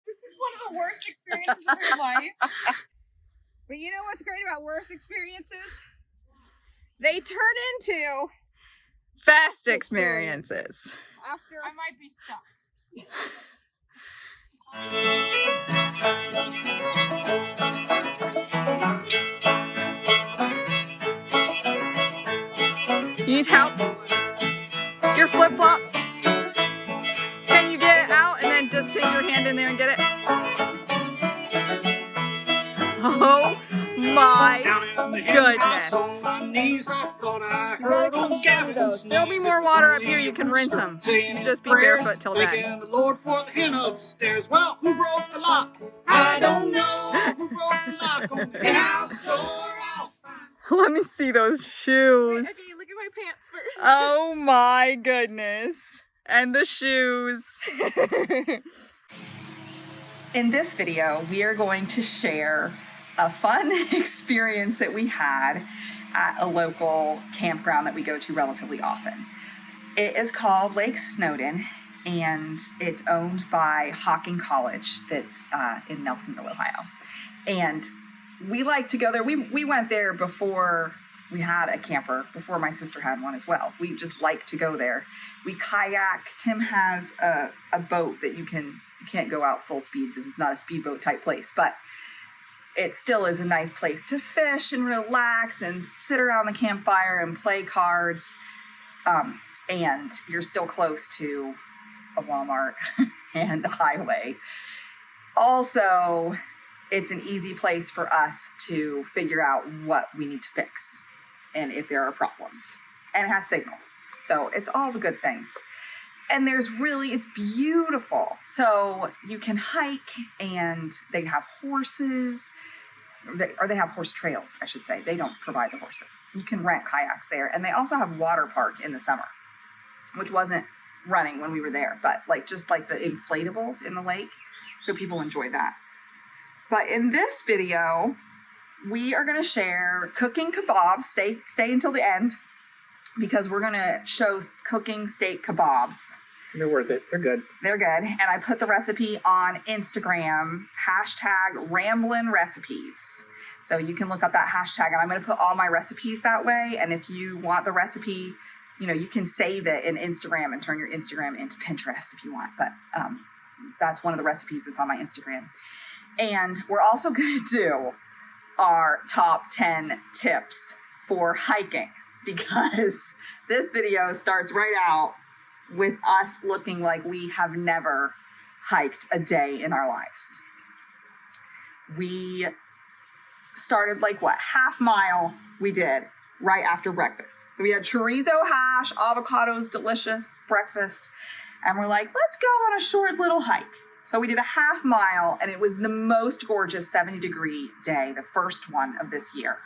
This is one of the worst experiences of your life. But you know what's great about worst experiences? They turn into best experiences. After I might be stuck. You need help? Your flip-flops? Can you get it out and then just take your hand in there and get it? Oh my goodness. There'll be more water up here, you can rinse them. You just be barefoot till then. The Lord for the hen upstairs. Well, who broke the lock? I don't know. Who broke the lock on the house door? Let me see those shoes. Wait, okay, look at my pants first. Oh my goodness. And the shoes. In this video, we are going to share a fun experience that we had at a local campground that we go to relatively often. It is called Lake Snowden, and it's owned by Hocking College that's in Nelsonville, Ohio. And we like to go there. We went there before we had a camper, before my sister had one as well. We just like to go there. We kayak. Tim has a boat that you can't go out full speed. This is not a speedboat type place, but it still is a nice place to fish and relax and sit around the campfire and play cards. And you're still close to a Walmart and a highway. Also, it's an easy place for us to figure out what we need to fix and if there are problems. And it has signal. So it's all the good things. And it's beautiful. So you can hike, and they have horses, or they have horse trails, I should say. They don't provide the horses. You can rent kayaks there. And they also have water park in the summer, which wasn't running when we were there, but just like the inflatables in the lake. So people enjoy that. But in this video, we are going to share cooking kebabs. Stay until the end, because we're going to show cooking steak kebabs. They're worth it. They're good. They're good. And I put the recipe on Instagram, #RamblinRecipes. So you can look up that hashtag, and I'm going to put all my recipes that way. And if you want the recipe, you can save it in Instagram and turn your Instagram into Pinterest if you want. But that's one of the recipes that's on my Instagram. And we're also going to do our top 10 tips for hiking, because this video starts right out with us looking like we have never hiked a day in our lives. We started half mile we did right after breakfast. So we had chorizo hash, avocados, delicious breakfast. And we're like, let's go on a short little hike. So we did a half mile, and it was the most gorgeous 70-degree day, the first one of this year.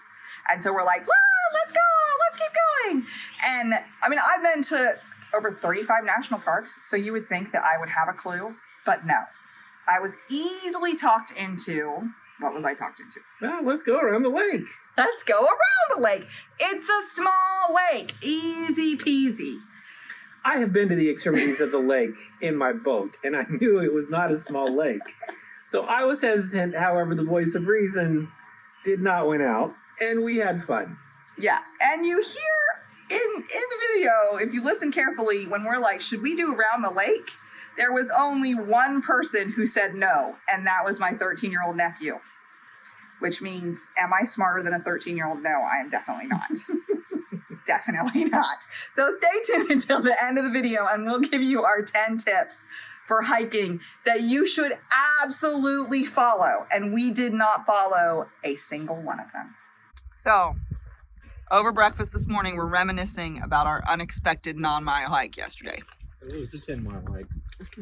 And so we're like, whoa, let's go, let's keep going. And I've been to over 35 national parks, so you would think that I would have a clue, but no. I was easily talked into, what was I talked into? Well, let's go around the lake. Let's go around the lake. It's a small lake, easy peasy. I have been to the extremities of the lake in my boat, and I knew it was not a small lake. So I was hesitant, however, the voice of reason did not win out, and we had fun. Yeah, and you hear in the video, if you listen carefully, when we're like, should we do around the lake? There was only one person who said no, and that was my 13-year-old nephew. Which means, am I smarter than a 13-year-old? No, I am definitely not. Definitely not. So stay tuned until the end of the video, and we'll give you our 10 tips for hiking that you should absolutely follow. And we did not follow a single one of them. So, over breakfast this morning, we're reminiscing about our unexpected non-mile hike yesterday. It was a 10-mile hike.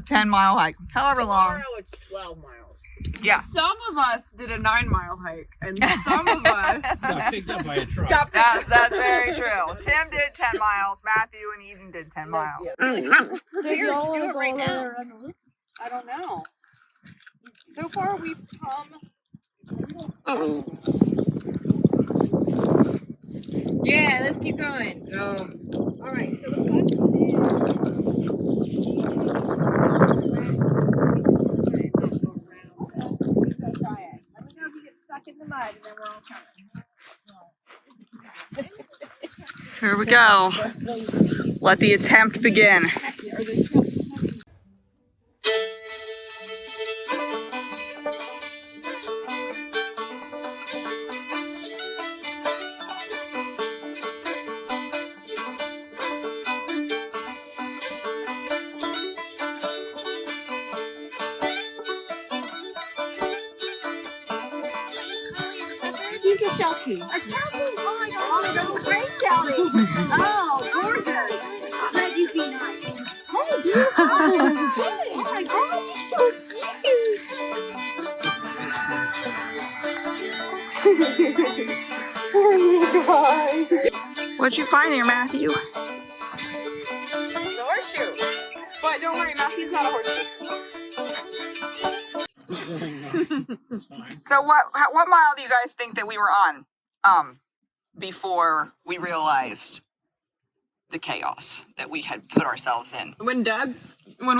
10-mile hike, however long. Tomorrow it's 12 miles. Yeah. Some of us did a 9-mile hike, and some of us Got picked up by a truck. That's very true. Tim did 10 miles. Matthew and Eden did 10 miles. Do y'all want to go right now? I don't know. So far, we've come. Yeah, let's keep going. Go. All right. So the question is. mud, and then we're all coming. Here we go. Let the attempt begin. He's a Sheltie. A Sheltie? Oh my god. Oh my god. Great Sheltie. Oh, gorgeous. Glad you be nice. Hey, dude. Oh my god, you're so cute. Oh my god. What'd you find there, Matthew? It's a horseshoe. But don't worry, Matthew's not a horseshoe. So what mile do you guys think that we were on before we realized the chaos that we had put ourselves in? When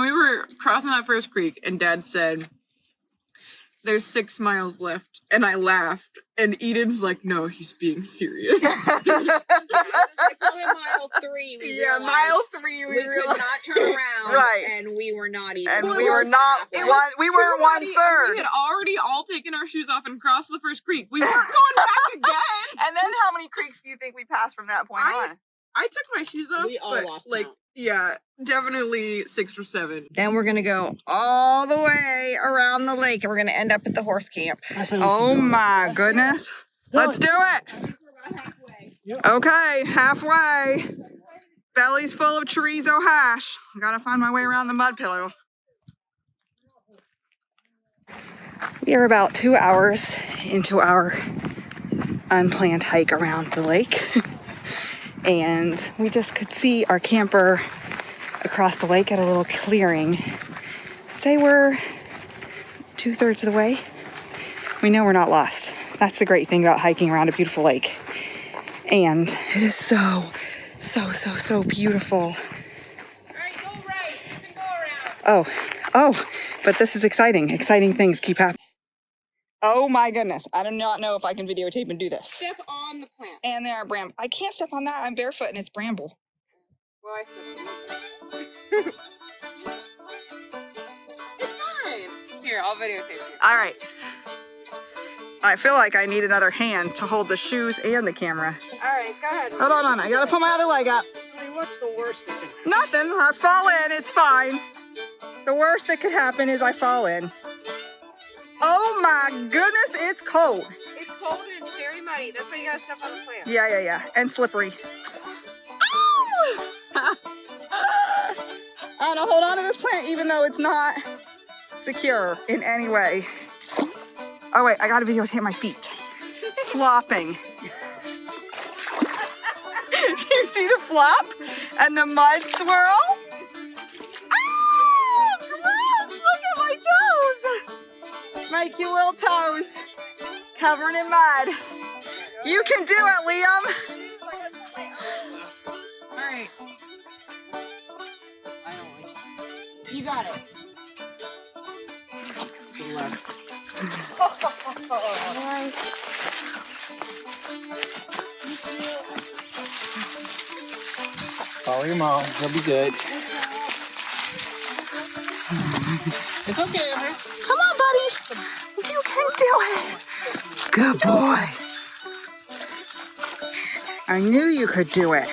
we were crossing that first creek and Dad said, "There's 6 miles left," and I laughed, and Eden's like, "No, he's being serious." Like mile 3, mile 3 we could not turn around, Right. and we were not even. And close we were to not halfway. one. We weren't one We third. had already all taken our shoes off and crossed the first creek. We weren't going back again. And then how many creeks do you think we passed from that point on? I took my shoes off. We all but, lost like, count. yeah, definitely 6 or 7. Then we're gonna go all the way around the lake, and we're gonna end up at the horse camp. Oh my goodness. Let's do it. Okay, halfway. Belly's full of chorizo hash. Gotta find my way around the mud pillow. We are about 2 hours into our unplanned hike around the lake. And we just could see our camper across the lake at a little clearing. Say we're 2/3 of the way. We know we're not lost. That's the great thing about hiking around a beautiful lake. And it is so beautiful. All right, go right. You can go around. Oh, but this is exciting. Exciting things keep happening. Oh my goodness. I do not know if I can videotape and do this. Step on the plant. And there are bramble. I can't step on that. I'm barefoot and it's bramble. Well, I stepped on it. It's fine. Here, I'll videotape you. All right. I feel like I need another hand to hold the shoes and the camera. All right, go ahead. Hold on. I gotta put my other leg up. I mean, what's the worst that can happen? Nothing. I fall in. It's fine. The worst that could happen is I fall in. Oh my goodness, it's cold. It's cold and it's very muddy. That's why you gotta step on the plant. Yeah. And slippery. I'm gonna hold on to this plant even though it's not secure in any way. Oh wait, I gotta videotape my feet. Flopping. You see the flop and the mud swirl? Oh, gross! Look at my toes! My cute little toes covered in mud. You can do it, Liam. All right. You got it. To the left. Follow your mom. He'll be good. It's okay, Everest. Come on, buddy. You can do it. Good boy. I knew you could do it.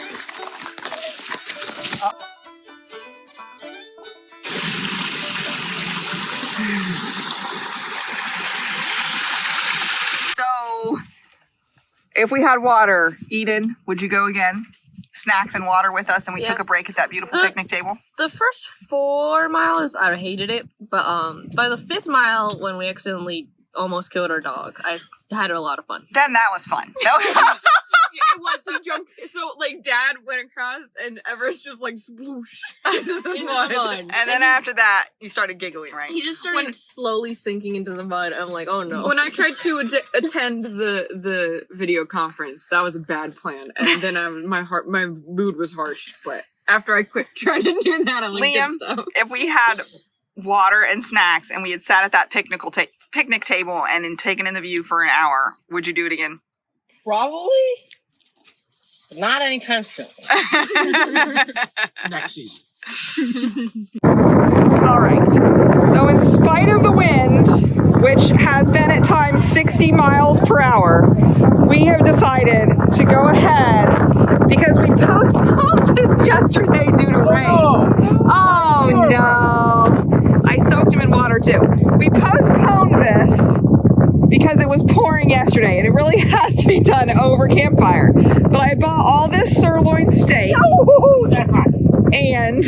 So, if we had water, Eden, would you go again? Snacks and water with us, and we took a break at that beautiful picnic table. The first 4 miles, I hated it, but by the 5th mile, when we accidentally almost killed our dog, I had a lot of fun. Then that was fun. No. It was. We jumped. So, like, Dad went across, and Everest just, like, sploosh into the mud. And then after that, you started giggling, right? He just started slowly sinking into the mud. I'm like, oh no. When I tried to attend the video conference, that was a bad plan, and then my mood was harsh. But after I quit trying to do that, I like Liam, good stuff. if we had water and snacks and we had sat at that picnic table and then taken in the view for an hour, would you do it again? Probably. But not anytime soon. Next season. All right. So in spite of the wind, which has been at times 60 miles per hour, we have decided to go ahead because we postponed this yesterday due to rain. Oh no. I soaked him in water too. We postponed this because it was pouring yesterday and it really has to be done over campfire. But I bought all this sirloin steak and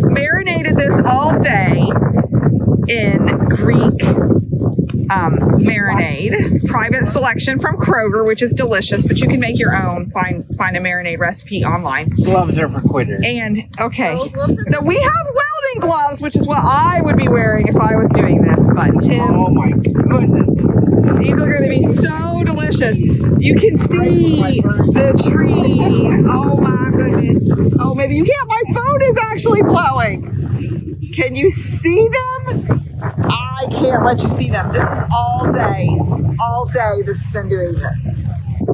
marinated this all day in Greek marinade, private selection from Kroger, which is delicious, but you can make your own. Find a marinade recipe online. Gloves are for quitters. And okay, so we have welding gloves, which is what I would be wearing if I was doing this. But Tim, Oh my goodness. these are going to be so delicious. You can see the trees. Oh my goodness. Oh, maybe you can't. My phone is actually blowing. Can you see them? I can't let you see them. This is all day. All day this has been doing this.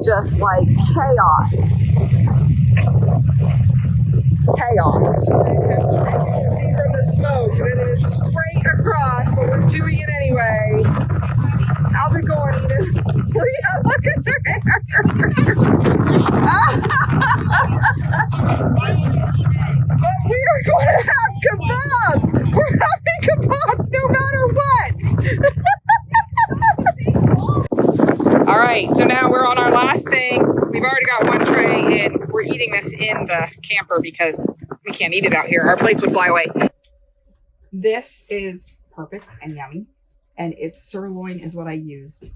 Just like chaos. Chaos. And you can see from the smoke that it is straight across, but we're doing it anyway. How's it going, Eden? Leah, look at your hair. But we are going to have kebabs. We're having kebabs no matter what. All right, so now we're on our last thing. We've already got one tray and we're eating this in the camper because we can't eat it out here. Our plates would fly away. This is perfect and yummy. And it's sirloin is what I used.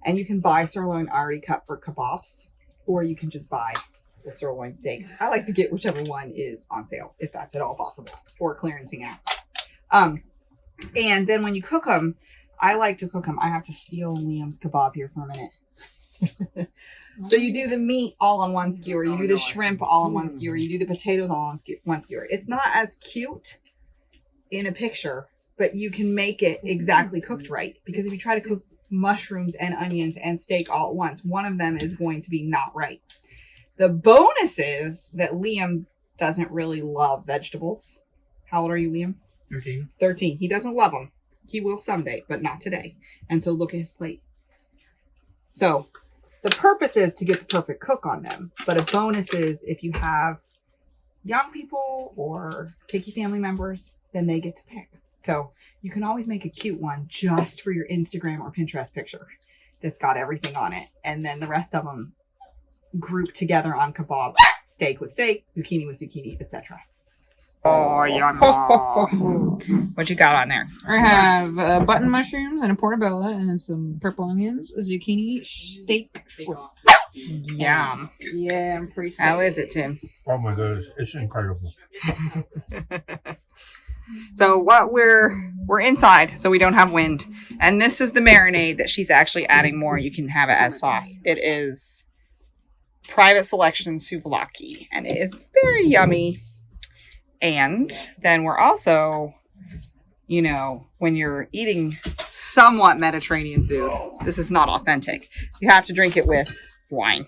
And you can buy sirloin already cut for kebabs, or you can just buy the sirloin steaks. I like to get whichever one is on sale, if that's at all possible, or clearancing out. And then when you cook them, I like to cook them. I have to steal Liam's kebab here for a minute. So you do the meat all on one skewer, you do the shrimp all on one skewer, you do the potatoes all on one skewer. It's not as cute in a picture, but you can make it exactly cooked right. Because if you try to cook mushrooms and onions and steak all at once, one of them is going to be not right. The bonus is that Liam doesn't really love vegetables. How old are you, Liam? 13. 13. He doesn't love them. He will someday, but not today. And so look at his plate. So the purpose is to get the perfect cook on them. But a bonus is if you have young people or picky family members, then they get to pick. So you can always make a cute one just for your Instagram or Pinterest picture that's got everything on it. And then the rest of them group together on kebab, steak with steak, zucchini with zucchini, etc. Oh, yum. What you got on there? I have button mushrooms and a portobello and then some purple onions, zucchini, steak. Yum. Yeah, I'm pretty How is it, Tim? Oh my goodness, it's incredible. So what we're inside, so we don't have wind. And this is the marinade that she's actually adding more. You can have it as sauce. It is private selection souvlaki, and it is very yummy. And then we're also, you know, when you're eating somewhat Mediterranean food, this is not authentic. You have to drink it with wine.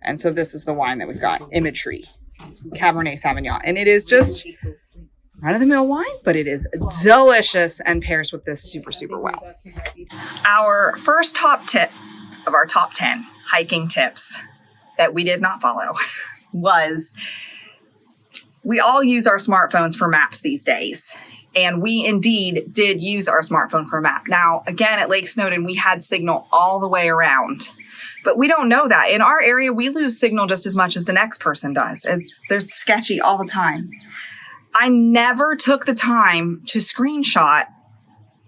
And so this is the wine that we've got, Imagery Cabernet Sauvignon. And it is just run-of-the-mill wine, but it is delicious and pairs with this super, super well. Our first top tip of our top 10 hiking tips that we did not follow was we all use our smartphones for maps these days. And we indeed did use our smartphone for a map. Now, again, at Lake Snowdon, we had signal all the way around. But we don't know that. In our area, we lose signal just as much as the next person does. They're sketchy all the time. I never took the time to screenshot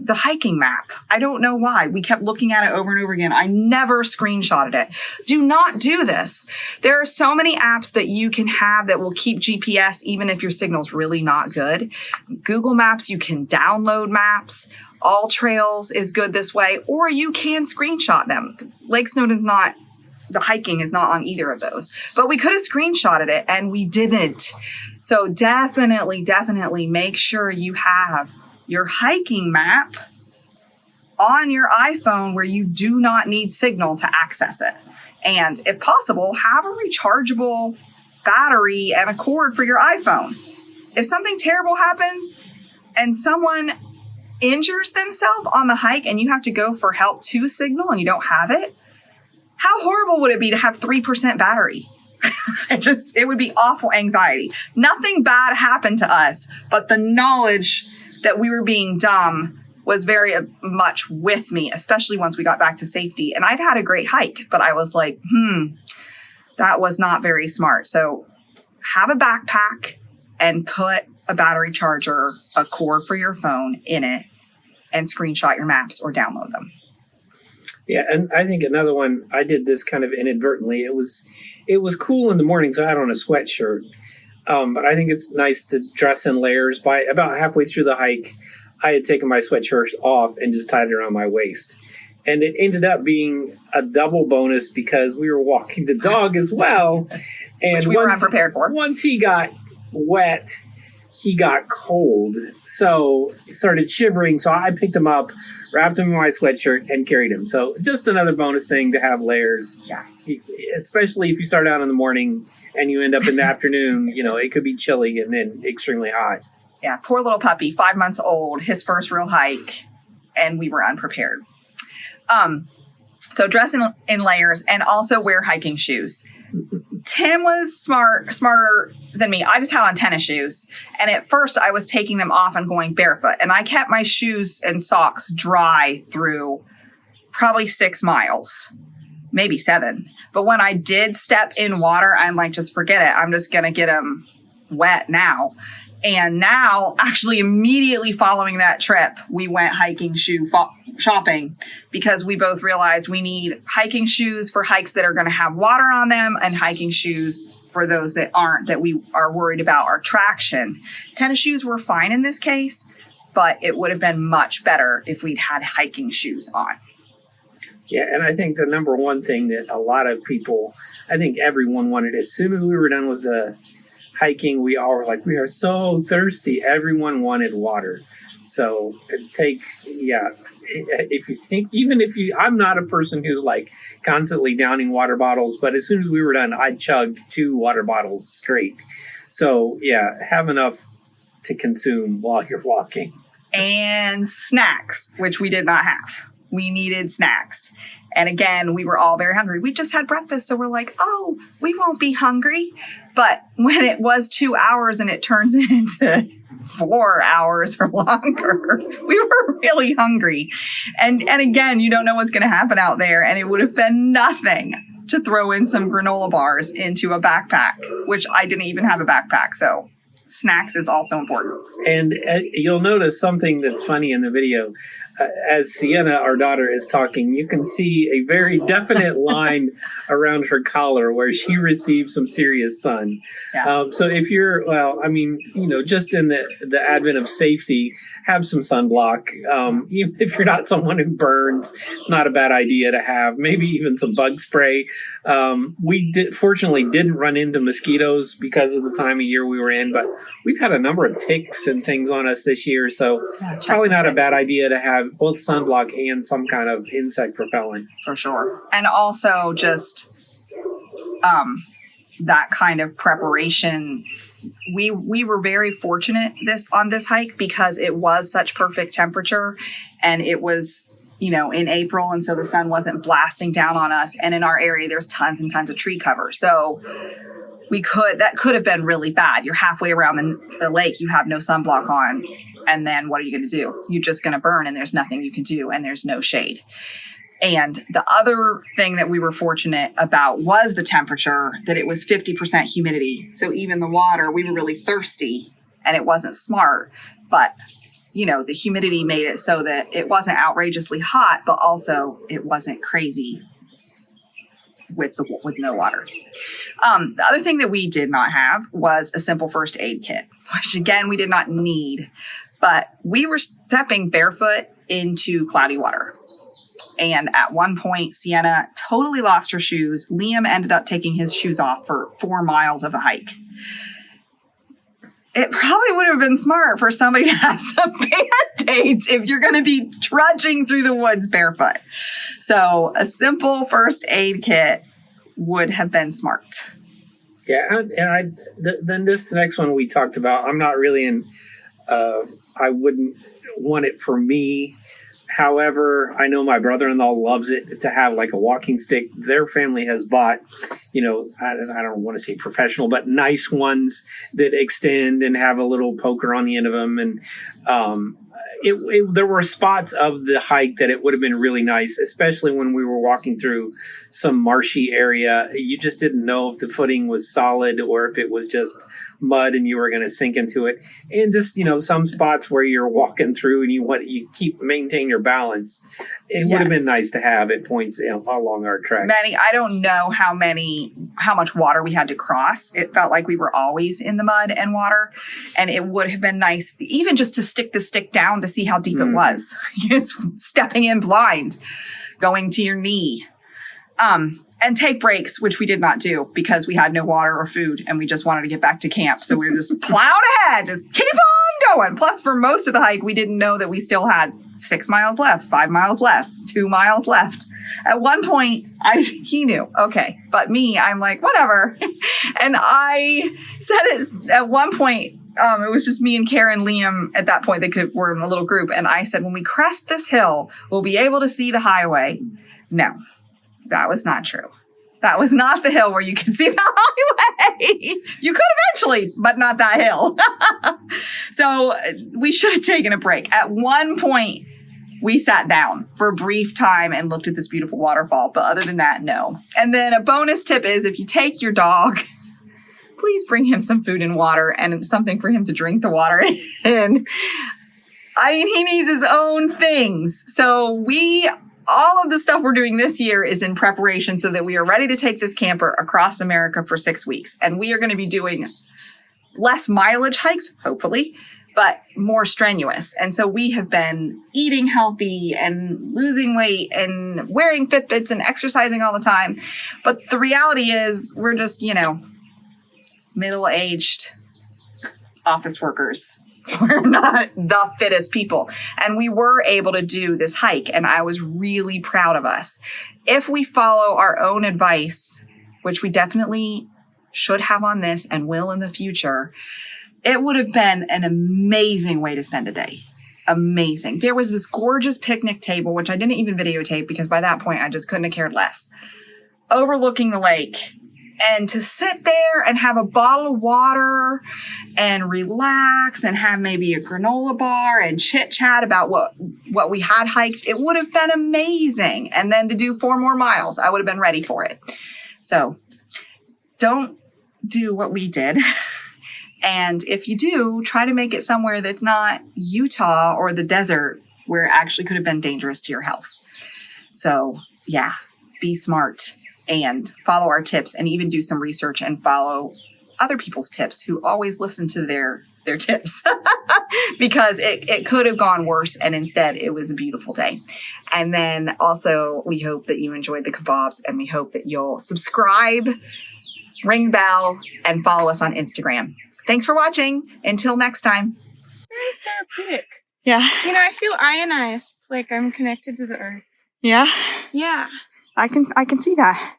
the hiking map. I don't know why. We kept looking at it over and over again. I never screenshotted it. Do not do this. There are so many apps that you can have that will keep GPS even if your signal's really not good. Google Maps, you can download maps. All Trails is good this way, or you can screenshot them. Lake Snowdon's not, the hiking is not on either of those, but we could have screenshotted it and we didn't. So definitely make sure you have your hiking map on your iPhone where you do not need signal to access it. And if possible, have a rechargeable battery and a cord for your iPhone. If something terrible happens and someone injures themselves on the hike and you have to go for help to signal and you don't have it, how horrible would it be to have 3% battery? It would be awful anxiety. Nothing bad happened to us, but the knowledge that we were being dumb was very much with me, especially once we got back to safety. And I'd had a great hike, but I was like, that was not very smart. So have a backpack and put a battery charger, a cord for your phone in it, and screenshot your maps or download them. Yeah, and I think another one, I did this kind of inadvertently. It was cool in the morning, so I had on a sweatshirt. But I think it's nice to dress in layers. By about halfway through the hike, I had taken my sweatshirt off and just tied it around my waist. And it ended up being a double bonus because we were walking the dog as well. And which we were unprepared for. Once he got wet, he got cold. So he started shivering. So I picked him up, wrapped him in my sweatshirt, and carried him. So just another bonus thing to have layers. Yeah. Especially if you start out in the morning and you end up in the afternoon, it could be chilly and then extremely hot. Yeah, poor little puppy, 5 months old, his first real hike, and we were unprepared. So dress in layers and also wear hiking shoes. Tim was smarter than me. I just had on tennis shoes. And at first I was taking them off and going barefoot. And I kept my shoes and socks dry through probably 6 miles, maybe 7. But when I did step in water, I'm like, just forget it. I'm just going to get them wet now. And now, actually immediately following that trip, we went hiking shoe shopping because we both realized we need hiking shoes for hikes that are going to have water on them and hiking shoes for those that aren't, that we are worried about our traction. Tennis shoes were fine in this case, but it would have been much better if we'd had hiking shoes on. Yeah, and I think the number one thing that a lot of people, I think everyone wanted, as soon as we were done with the hiking, we all were like, we are so thirsty. Everyone wanted water. So if you think, I'm not a person who's like constantly downing water bottles, but as soon as we were done, I chugged 2 water bottles straight. So yeah, have enough to consume while you're walking. And snacks, which we did not have. We needed snacks. And again, we were all very hungry. We just had breakfast, so we're like, oh, we won't be hungry. But when it was 2 hours and it turns into 4 hours or longer, we were really hungry. And again, you don't know what's going to happen out there. And it would have been nothing to throw in some granola bars into a backpack, which I didn't even have a backpack. So snacks is also important. And you'll notice something that's funny in the video. As Sienna, our daughter, is talking, you can see a very definite line around her collar where she received some serious sun. Yeah. So if you're, just in the advent of safety, have some sunblock. Even if you're not someone who burns, it's not a bad idea to have. Maybe even some bug spray. We fortunately didn't run into mosquitoes because of the time of year we were in, but we've had a number of ticks and things on us this year, so probably not a bad idea to have both sunblock and some kind of insect repellent. For sure. And also just that kind of preparation. We were very fortunate on this hike because it was such perfect temperature and it was, in April, and so the sun wasn't blasting down on us. And in our area, there's tons and tons of tree cover. So that could have been really bad. You're halfway around the lake, you have no sunblock on, and then what are you going to do? You're just going to burn, and there's nothing you can do, and there's no shade. And the other thing that we were fortunate about was the temperature, that it was 50% humidity. So even the water, we were really thirsty, and it wasn't smart, but the humidity made it so that it wasn't outrageously hot, but also it wasn't crazy with no water. The other thing that we did not have was a simple first aid kit, which again, we did not need, but we were stepping barefoot into cloudy water. And at one point, Sienna totally lost her shoes. Liam ended up taking his shoes off for 4 miles of the hike. It probably would have been smart for somebody to have some Band-Aids States if you're going to be trudging through the woods barefoot. So a simple first aid kit would have been smart. Yeah, then this next one we talked about, I'm not really in, I wouldn't want it for me. However, I know my brother-in-law loves it to have like a walking stick. Their family has bought, I don't want to say professional, but nice ones that extend and have a little poker on the end of them. And there were spots of the hike that it would have been really nice, especially when we were walking through some marshy area. You just didn't know if the footing was solid or if it was just mud and you were going to sink into it. And just, some spots where you're walking through and you keep maintain your balance. It would have been nice to have at points along our trek. Manny, I don't know how much water we had to cross. It felt like we were always in the mud and water, and it would have been nice even just to stick the stick down to see how deep it was. Just stepping in blind, going to your knee. And take breaks, which we did not do because we had no water or food and we just wanted to get back to camp. So we were just plowed ahead, just keep on going. Plus, for most of the hike, we didn't know that we still had 6 miles left, 5 miles left, 2 miles left. At one point, he knew, okay. But me, I'm like, whatever. And I said it at one point, it was just me and Karen, Liam at that point, were in a little group. And I said, when we crest this hill, we'll be able to see the highway. No. That was not true. That was not the hill where you could see the highway. You could eventually, but not that hill. So we should have taken a break. At one point, we sat down for a brief time and looked at this beautiful waterfall. But other than that, no. And then a bonus tip is if you take your dog, please bring him some food and water and something for him to drink the water in. He needs his own things. So all of the stuff we're doing this year is in preparation so that we are ready to take this camper across America for 6 weeks. And we are going to be doing less mileage hikes, hopefully, but more strenuous. And so we have been eating healthy and losing weight and wearing Fitbits and exercising all the time. But the reality is we're just, middle-aged office workers. We're not the fittest people. And we were able to do this hike, and I was really proud of us. If we follow our own advice, which we definitely should have on this and will in the future, it would have been an amazing way to spend a day. Amazing. There was this gorgeous picnic table, which I didn't even videotape because by that point I just couldn't have cared less, overlooking the lake. And to sit there and have a bottle of water and relax and have maybe a granola bar and chit chat about what we had hiked, it would have been amazing. And then to do 4 more miles, I would have been ready for it. So don't do what we did. And if you do, try to make it somewhere that's not Utah or the desert where it actually could have been dangerous to your health. So yeah, be smart. And follow our tips and even do some research and follow other people's tips who always listen to their tips because it could have gone worse. And instead it was a beautiful day. And then also we hope that you enjoyed the kebabs and we hope that you'll subscribe, ring bell, and follow us on Instagram. Thanks for watching. Until next time. Very therapeutic. Yeah. I feel ionized, like I'm connected to the earth. Yeah. Yeah. I can see that.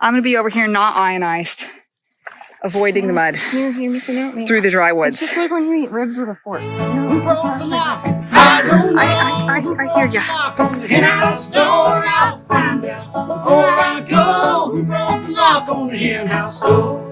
I'm going to be over here not ionized, avoiding the mud You're missing out, man. through the dry woods. It's just like when you eat ribs with a fork. Who broke the lock? I don't know. I hear ya. Lock on the henhouse door, I'll find out before I go. Who broke the lock on the henhouse door?